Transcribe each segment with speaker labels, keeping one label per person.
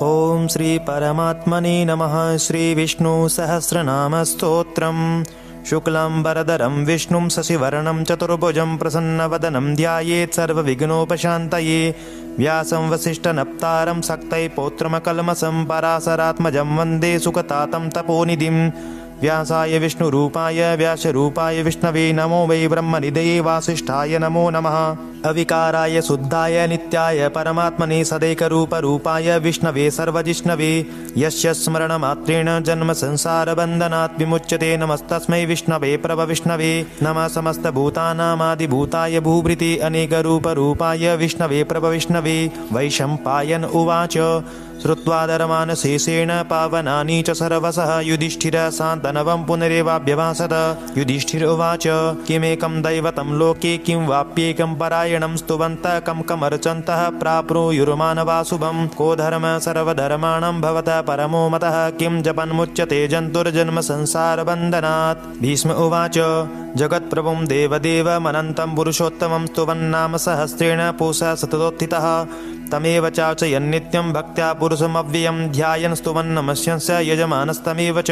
Speaker 1: ओम श्री परमात्मने नमः। श्री विष्णु सहस्रनाम स्तोत्रम्। शुक्लं वरदरं विष्णुं शशिवर्णं चतुर्भुजं प्रसन्नवदनं ध्यायेत् सर्वविघ्नोपशान्तये। व्यासं वसिष्ठनप्तारं शक्तये पौत्रमकल्मषं पराशरात्मजं वन्दे सुखतातं तपोनिधिं। व्यासाय विष्णुरूपाय व्यासरूपाय विष्णवे नमो वै ब्रह्मनिधये वासिष्ठाय नमो नमः। अविकाराय शुद्धाय नित्याय परमात्मने सदैकरूपरूपाय विष्णवे सर्वजिष्णवे। यस्य स्मरणमात्रेण जन्म संसारबन्धनात् विमुच्यते नमस्तस्मै विष्णवे प्रभविष्णवे। नमः समस्तभूतानामादिभूताय भूभृते अनेकरूपरूपाय विष्णवे प्रभविष्णवे। वैशम्पायन उवाच श्रुत्वा धर्मानशेषेण पावनानि च सर्वशः युधिष्ठिरः शान्तनवं पुनरेवाभ्यभाषत। युधिष्ठिर उवाच किमेकं दैवतं लोके किं वाप्येकं परायणं स्तुवन्तः कं कमर्चन्तः प्राप्नुयुर्मानवा शुभं। को धर्मः सर्वधर्माणां भवतः परमो मतः किं जपन्मुच्यते जन्तुर्जन्म संसारबन्धनात्। भीष्म उवाच जगत्प्रभुं देवदेवमनन्तं पुरुषोत्तमं स्तुवन्नाम सहस्रेण पुरुषः सततोत्थितः। तमेव चार्चयन्नित्यं भक्त्या पुरुषमव्ययं ध्यायन् स्तुवन् नमस्यंस्य यजमानस्तमेव च।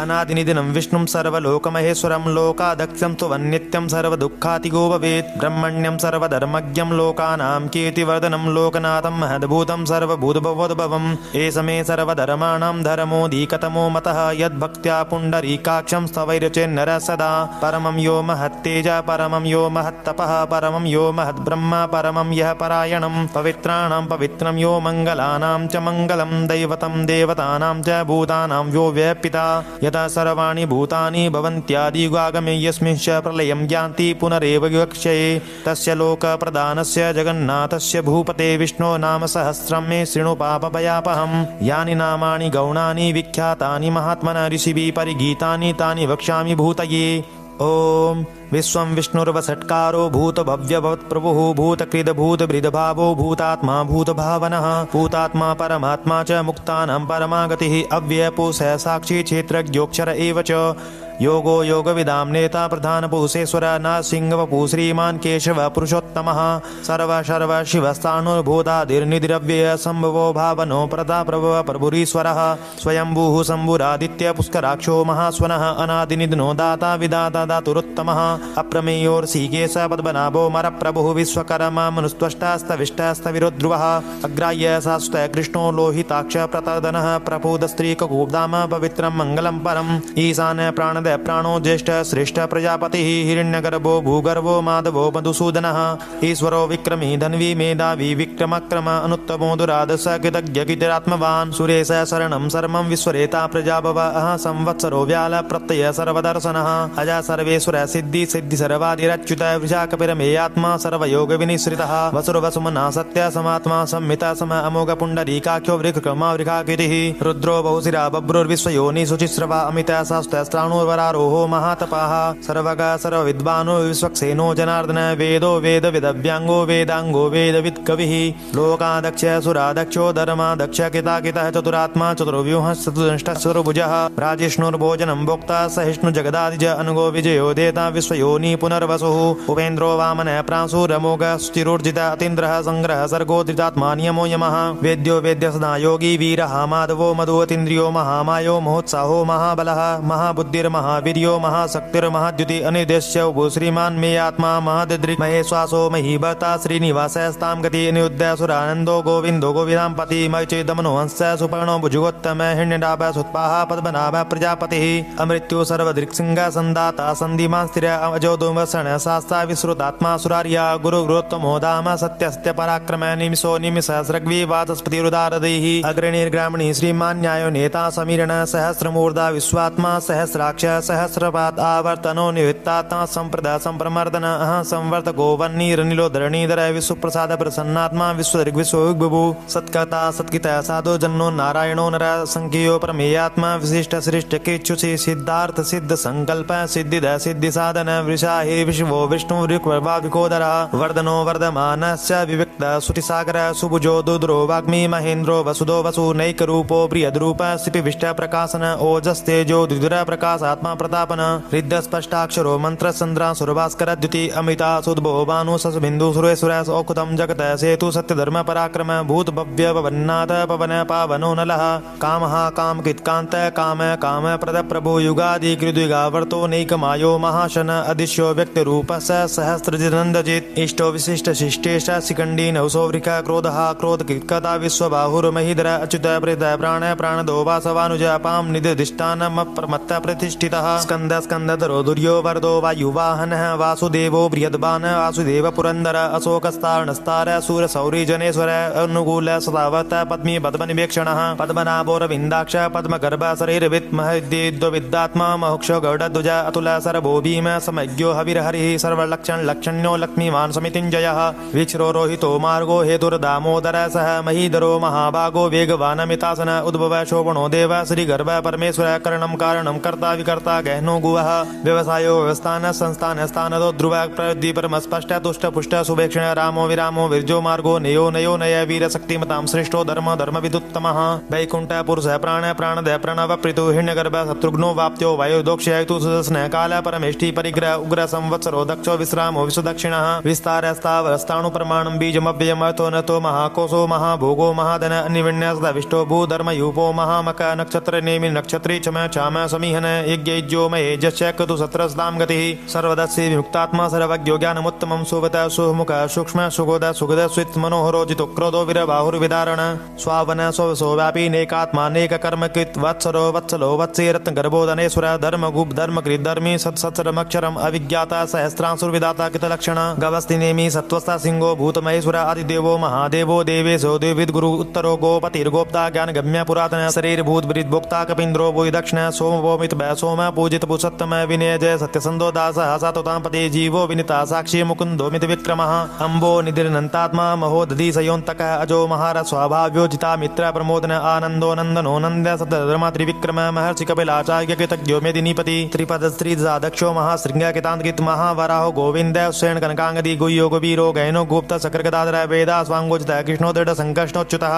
Speaker 1: अनादिनिधनं विष्णुं सर्वलोकमहेश्वरं लोकाध्यक्षं स्तुवन्नित्यं सर्वदुःखातिगो भवेत्। ब्रह्मण्यं सर्वधर्मज्ञं लोकानां कीर्तिवर्धनं लोकनाथं महद्भूतं सर्वभूतभवोद्भवम्। एष मे सर्वधर्माणां धर्मोऽधिकतमो मतः यद्भक्त्या पुण्डरीकाक्षं स्तवैर्चेन्नरः सदा। परमं यो महत्तेज परमं यो महत्तपः परमं यो महद्ब्रह्म परमं यः परायणं। पवित्राणां पवित्रं यो मङ्गलानां च मङ्गलं दैवतं देवतानां च भूतानां यो व्यपिता। यथा सर्वाणि भूतानि भवन्त्यादियुगागमे यस्मिंश्च प्रलयं यान्ति पुनरेव विवक्ष्ये। तस्य लोकप्रधानस्य जगन्नाथस्य भूपते विष्णो नाम सहस्रं मे शृणु पापभयापहम्। यानि नामानि गौणानि विख्यातानि महात्मना ऋषिभिः परिगीतानि तानि वक्ष्यामि भूतये। ओम विश्वं विष्णुर्वषट्कारो भूतभव्यभवत्प्रभुः भूतकृद्भूतभृद्भावो भूतात्मा भूतभावनः। भूतात्मा परमात्मा च मुक्तानां परमागतिः अव्ययपुरुषः साक्षी क्षेत्रज्ञोऽक्षर एव च। योगो योगविदां नेता प्रधानपुरुषेश्वर नरसिंहवपुः श्रीमान् केशव पुरुषोत्तमः। सर्व शिवस्थाणुर्भूतादिर्निधिरव्ययः सम्भवो भावनो प्रदाप्रभवः प्रभुरीश्वरः। स्वयंभूः शम्भुरादित्य पुष्कराक्षो महास्वनः अनादिनिधनो दाता विदाता धातुरुत्तमः। अप्रमेयोर्षिकेश पद्मनाभो मरप्रभुः विश्वकर्मा मनुस्त्वष्टास्तविष्टस्तविरोध्रुवः। अग्राह्य शाश्वतः कृष्णो लोहिताक्ष प्रतर्दनः प्रपूदस्त्रीककुब्धाम पवित्रं मङ्गलं परम्। ईशान प्राणद प्राणो ज्येष्ठ श्रेष्ठ प्रजापतिः हिरण्यगर्भो भूगर्भो माधवो मधुसूदनः। ईश्वरो विक्रमी धन्वी मेधावी विक्रमक्रम अनुत्तमो दुरादश कृतज्ञ कीर्तिरात्मवान्। सुरेश शरणं सर्वं विश्वरेता प्रजाभवः संवत्सरो व्याल प्रत्यय सर्वदर्शनः। अजा सर्वेश्वर सिद्धि सिद्धि सर्वादिरच्युत वृषाकपिरमेयात्मा सर्वयोग विनिश्रितः। वसुर्वसुमना सत्य समात्मा संमिता सम अमोघ पुण्डरीकाख्यो वृषक्रमा वृषाकृतिः। रुद्रो बहुशिरा बभ्रुर्विश्वयोनि शुचिस्रवा अमिता शास्त्रस्त्राणुर्वरारोहो महातपाः। सर्वगा सर्वविद्वानो विश्वक्सेनो जनार्दन वेदो वेदविदव्यांगो वेदांगो वेदवित् कविः। लोकादक्ष सुरादक्षो धर्मादक्ष किताकितः चतुरात्मा चतुर्व्यूहः चतुर्दष्टः चतुर्भुजः। राजिष्णुर्भोजनं भोक्ता सहिष्णु जगदादिज अनुगो विजयो देता विश्वयोनि पुनर्वसुः। उपेन्द्रो वामनः प्रांशुरमोघः सुचिरोर्जित अतीन्द्रः संग्रह सर्गो धृतात्मा नियमो यमः। वेद्यो वेद्य सदा योगी वीरः माधवो मधुवतीन्द्रियो महामायो महोत्साहो महाबलः। महाबुद्धिर्महावीर्यो महाशक्तिर्महाद्युति अनिर्देश्य उभो श्रीमान् मे आत्मा महदृक् महेश्वासो महीभर्ता श्रीनिवासस्तां गति अनिरुद्ध सुरानन्दो गोविन्दो गोविदां पति मयिचेदमनो हंस सुपर्णो भुजुगोत्तम हिरण्यनाभ सुत्पाः पद्मनाभ प्रजापतिः। अमृत्यो सर्वदृक्सिंह संदाता सन्धिमान् स्थिर अजो दुर्वसन शास्ता विश्रुतात्मा सुरार्या गुरुगुरोत्तमो धाम सत्यस्त्य पराक्रम निमिषो निमिषहस्रग्वी वाचस्पतिरुदारदैः। अग्रणीर्ग्रामणी श्रीमान् न्यायो नेता समीरण सहस्रमूर्धा विश्वात्मा सहस्राक्ष सहस्रपाद आवर्तनो निवृत्तात्मा संप्रदा संप्रमर्दन संवर्तको वह्निरनिलो धरणीधर विश्वप्रसाद प्रसन्नात्मा विश्वदृग्विश्वभुभु। सत्कर्ता सत्कितः साधु जन्नो नारायणो नर संख्यो प्रमेयात्मा विशिष्ट श्रेष्ठ केच्छुषि सिद्धार्थ सिद्ध संकल्प सिद्धिद सिद्धि साधन वृषाहि विश्वो विष्णु विकोदर वर्धनो वर्धमानस्य विविक्त सुटिसागर सुभुजो दुद्रो वाग्मी महेन्द्रो वसुदो वसु नैक रूपो बृहद्रूप सिपिविष्ट प्रकाशन ओजस्तेजो द्विधुर प्रकाशात् सर्वात्मा प्रतापन हृदय स्पष्टाक्षरो मंत्र चंद्रा सुरभास्कर द्युति अमिता सुदभो भानु ससबिंदु सुरेश्वर औखुतम जगत सेतु सत्य धर्म पराक्रम भूत भव्य पवन्नाथ पवन पावनो नलः कामः कामकृत्कान्त काम काम प्रद प्रभु युगादि कृद्विगावर्तो नैकमायो महाशन अदिश्यो व्यक्ति रूपस्य सहस्रजिनन्दजित् इष्टो विशिष्ट शिष्टेश शिखण्डी नवसौवृक क्रोधः क्रोध कृत्कता विश्वबाहुर्महीधर अच्युत प्रेत प्राण प्राणदो वासवानुज पाम निधिष्ठानम प्रमत्त प्रतिष्ठितः स्कंद स्कंदधरो दुर्यो वरदो वायुवाहनः वासुदेवो बृहद्बान वासुदेव पुरंदर अशोकस्तारणस्तार सूर सौरी जनेश्वर अनुकूल सदावत पद्मी पद्मनिवेक्षणः पद्मनाभोरविन्दाक्ष पद्मगर्भ शरीरविद्महद्विद्वात्मा महुक्ष गौडध्वज अतुल सरभो भीम समज्ञो हविर्हरिः सर्वलक्षण लक्षण्यो लक्ष्मीवान् समितिञ्जयः वीक्षरो रोहितो मार्गो हेतुर्दामोदर सह महीधरो महाभागो वेगवानमितासन उद्भव शोभनो देव श्रीगर्भ परमेश्वर करणं कारणं कर्ता विकर्ता गहनो गुवः व्यवसायो व्यवस्थान संस्थान स्थानदो ध्रुव प्रवृद्धि परम स्पष्ट तुष्ट पुष्ट सुभेक्षण रामो विरामो विरजो मार्गो नयो नयो नय वीर शक्तिमतां श्रेष्ठो धर्म धर्म विदुत्तमः वैकुंठ पुरुष प्राण प्राणद प्रणव प्रीतु हिरण्यगर्भ शत्रुघ्नो वाप्त्यो वायुदोक्षयतु सुदर्शन काल परमेष्टि परिग्रह उग्र संवत्सरो दक्षो विश्रामो विश्वदक्षिणः विस्तार स्थावरस्ताणु प्रमाणं बीजमव्ययम् अर्थो नतो महाकोशो महाभोगो महाधन अन्यविन्यासद विष्टो भूधर्म यूपो महामक नक्षत्र नेमि नक्षत्री चम चाम समीहन यज्ञो महे जस्य कतु सत्रस्तां गतिः सर्वदस्य विमुक्तात्मा सर्वज्ञो ज्ञानमुत्तमं सुवत सुमुख सूक्ष्म सुगोद सुगद स्वित् मनोहरो जितो क्रोधो वीरबाहुर्विदारण स्वावन स्वसो व्यापी नेकात्मानेक कर्म कृत वत्सरो वत्सलो वत्से रत्न गर्भोदनेश्वर धर्म गुप् धर्म कृत धर्मी सत्सत्सरमक्षरम अविज्ञाता सहस्रांशुर्विदाता कृतलक्षण गवस्ति नेमि सत्वस्ता सिंहो भूतमहेश्वर आदिदेवो महादेवो देवेशो देविद गुरु उत्तरो गोपतिर्गोप्ता ज्ञान गम्य पुरातन शरीर भूत ब्रीत भोक्ता कपिंद्रो भूय दक्षिण सोम भौमित सोम पूजित पुरुषोत्तम विनय जय सत्यसंदो दास सातोतां पते जीवो विनिता साक्षी मुकुंदो मित विक्रमः अंबो निधिर्नन्तात्मा महोदधि सयोन्तकः अजो महार स्वाभाव्योजिता मित्र प्रमोदन आनंदो नंदनो नंद सतधर्म त्रिविक्रम महर्षि कपिलाचार्य कृतज्ञो मेदिनीपति त्रिपद स्त्री दक्षो महाशृंग कितांकित महावराहो गोविंद स्वयं कनकांगदी गुह्यो गवीरो गहनो गुप्त शक्रगदाधर वेदा स्वांगोचित कृष्णो दृढ़ संकष्णोच्युतः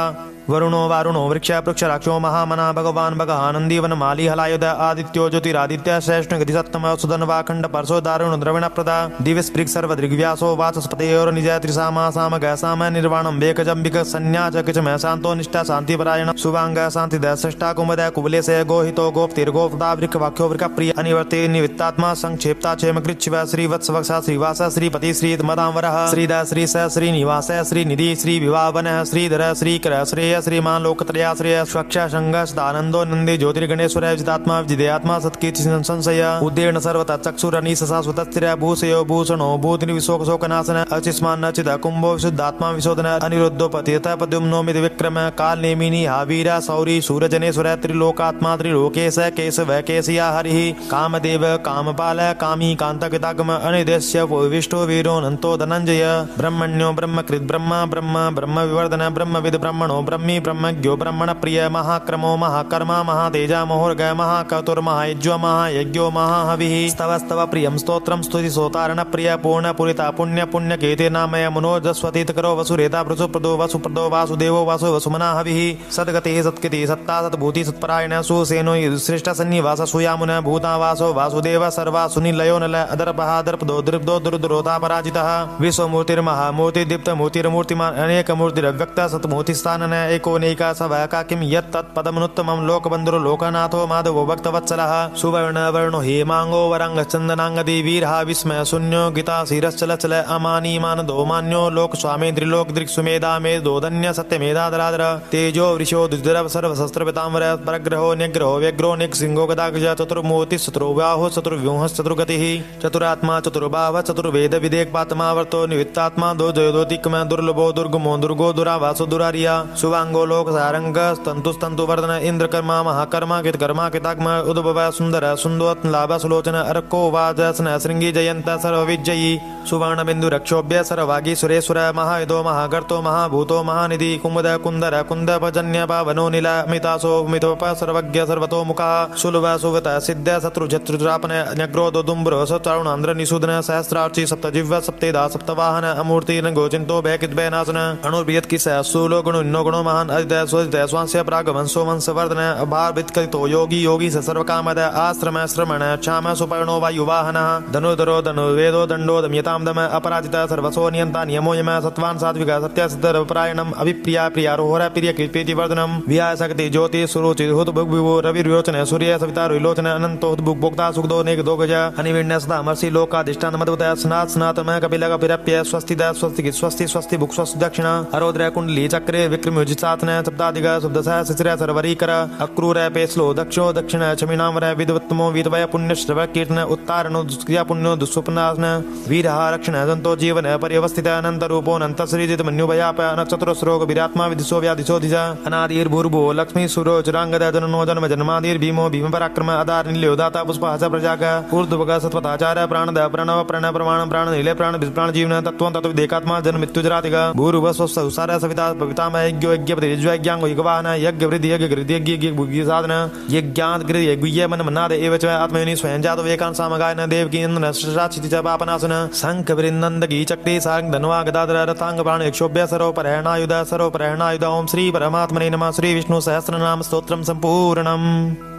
Speaker 1: वरुणो वारुणो वृक्ष पृक्ष राक्षो महामना भगवान भगहानंदी वन माली हलायुध आदित्यो ज्योतिरादित्य श्रेष्ठ गति सत्तम सुदन वाखंड परसो दारुण द्रविण प्रदा दिव्यस्पृक् सर्व दृग्व्यासो वाचस्पतेयोर निज त्रिसामा साम गसाम निर्वाणम वेकजंबिक संन्यास किचम शांतो निष्ठा शांतिपरायण सुवांग शांतिद सृष्टा कुमुद कुबले से गोहितो गोप्तिर्गोपदा वृक वाक्यो वृक प्रिय अनिवर्ते निवित्तात्मा संक्षेप्ता क्षेम कृच्छिव श्रीवत्स वत्सा श्रीवास श्रीपति श्री मदांवरः श्रीद श्री स श्रीनिवास श्रीनिधि श्री विवावनः श्रीधर श्रीकर श्रेय श्रीमान लोकत्रयाश्रय स्वक्ष संग सदानंदो नंदी ज्योतिर्गणेश्वर विजितात्मा विजिदेयात्मा सत्कीर्ति संशय उद्दीर्ण सर्वत चक्षुरनीश शाश्वतस्थिर भूषयो भूषणो भूतिनि विशोकशोकनाशन अचिस्मान नचित कुंभो विशुद्धात्मा विशोधन अनिरुद्धो पतित पद्युम्नो मित विक्रम काल नेमिनी हावीरा सौरी सूरजनेश्वर त्रिलोकात्मा त्रिलोकेश केशव केशिया हरिः कामदेव कामपाल कामी कांतकृतागम अनिदेश्य विष्टो वीरो नंतो धनंजय ब्रह्मण्यो ब्रह्मकृत ब्रह्म ब्रह्म ब्रह्म विवर्धन ब्रह्मविद ब्रह्मणो ब्रह्मी ब्रह्मज्ञो ब्रह्मण प्रिय महाक्रमो महाकर्मा महातेजा मोहर्ग महाकतुर महायज्ञो महायज्ञो महाहविः स्तव स्तव प्रियं स्तोत्रं स्तुति सोतारण प्रिय पूर्ण पुरिता पुण्य पुण्य केते नामय मनोजस्वतीत करो वसुरेता वसुप्रदो वासुदेवो वासु वसुमना हविः सद्गतिः सत्कृति सत्ता सद्भूति सत्परायण सुसेनो श्रेष्ठ सन्निवास सुयामुन भूतावासो वासुदेव सर्वा सुनिलयो नल अदर्पः दर्पदो दृप्दो दुर्दुरोता पराजितः विश्वमूर्तिर्महामूर्ति दीप्त मूर्तिर्मूर्तिमान अनेक मूर्तिरव्यक्त सत्मूर्तिस्थानन एकोनैका सभा किम यत्तत्पदमनुत्तमं लोकबन्धुरो लोकनाथो माधवो भक्तवत्सलः सुवर्ण वर्णो हेमांगो वरांग चंदनांगदी वीरः विस्मय शून्यो गीता शिरश्चल अमानी मानदो मान्यो लोक स्वामी त्रिलोक दृक् सुमेधा मेधोधन्य सत्यमेधाधराधर तेजो वृषो दुर्धर सर्वशस्त्र पितांबर परग्रहो न्यग्रहो व्यग्रो निक सिंहो गदागज चतुर्मूर्ति चतुर्व्याहो चतुर्व्यूह चतुर्गतिः चतुरात्मा चतुर्भाव चतुर्वेद विदेकपातमावर्तो निवित्तात्मा दो जयोतिकम दुर्लभो दुर्गमो दुर्गो दुरावासो दुरारिया सुवांगो लोक सारंग स्तंतु स्तंतु वर्धन इंद्रकर्मा महाकर्मा कृतकर्मा कृताग्म उद्भव सुंदर सुंदोत् लाभ सुलोचन अर्को वाजसन श्रृंगी जयंत सर्वविजयी सुवर्ण बिंदु रक्षोभ्य सर्वागी सुरेश्वर महायदो महागर्तो महाभूतो महानिधि कुमुद कुंदर कुंद भजन्य पावनो नीला मितासो मितोप सर्वज्ञ सर्वतो मुखा सुलभ सुवत सिद्ध शत्रु शत्रुत्रापन न्यग्रोधो दुम्ब्रो सचारुणांध्र निषूदन सहस्रार्ची सप्तजिह्व सप्तेदा सप्तवाहन अमूर्ति गोचिंतो भयकिद्भयनाशन अणुर्भियत किस सुलो गुणो गुणो महान अदितः स्वदितः स्वांस्य प्रागवंशो वंशवर्धन अभार्भितकलितो योगी योगी स सर्वकामद आश्रम श्रमण क्षाम सुपर्णो वायुवाहनः धनुर्धरो धनुर्वेदो दंडो दम्यतां दम अपराजितः सर्वसो नियंता नियमो यम सत्वान् सात्विक सत्य सिद्धपरायणम् अभिप्रिया प्रियारोहर प्रिय कृपेति वर्धनम् विहाय शक्ति ज्योति सुरुचि हुत भुग विभो रविर्योचन सूर्य सविता रुलोचन अनंतो हुत भुग भोक्ता सुखदो नेक दो गज अनिविण्य सदा मर्षि लोकाधिष्ठान मधुवत स्नातम कपिल कपिरप्य स्वस्तिदा स्वस्ति स्वस्ति स्वस्ति भुक् स्वस्ति दक्षिण अरोद्र कुंडली चक्रे विक्रमयुजितातन सप्ताधिक सुब्दसह शिशिर सरवरीकर अक्रूर पेस्लो दक्षो दक्षिण चमिनामर विद्वत्तमो वीतवय पुण्यश्रव कीर्तन उत्तारणो दुष्क्रिया पुण्यो दुष्स्वप्नासन वीरः रक्षण दंतो जीवन पर्यवस्थित अनंत रूपो अनंत सृजित मन्युभयाप अनचतुरस्रोग विरात्मा विदिशो व्यादिशो धिजा अनादिर्भूर्भुवो लक्ष्मी सुरो चिरांगद जननो जन्म जन्मादिर्भीमो भीम पराक्रम आधार निल्यो दाता पुष्पहस प्रजाक ऊर्ध्वग सत्वताचार प्राणद प्रणव प्रण प्रमाण प्राण निलय प्राण प्राण जीवन तत्व तत्व देकात्मा जन्म मृत्युजरातिग भूर्भुव स्वसार सविता पवितामह यज्ञो यज्ञपति यज्ञांगो यज्ञवाहन यज्ञ वृद्धि यज्ञ कृति यज्ञ यज्ञ भुज्ञ साधन यज्ञांत कृति यज्ञ मन मन्नाद एव च आत्मयोनि स्वयं जातो एकांत सामगायन देवकी इंद्र श्राचिति च पापनाशन शंख वृंदंदगी चक्री सारंग धनवा गदाधर रथांग प्राण यक्षोभ्य सरोपरहणायुध ओम श्री परमात्मने नमः। श्री विष्णु सहस्रनाम स्तोत्रम संपूर्णम्।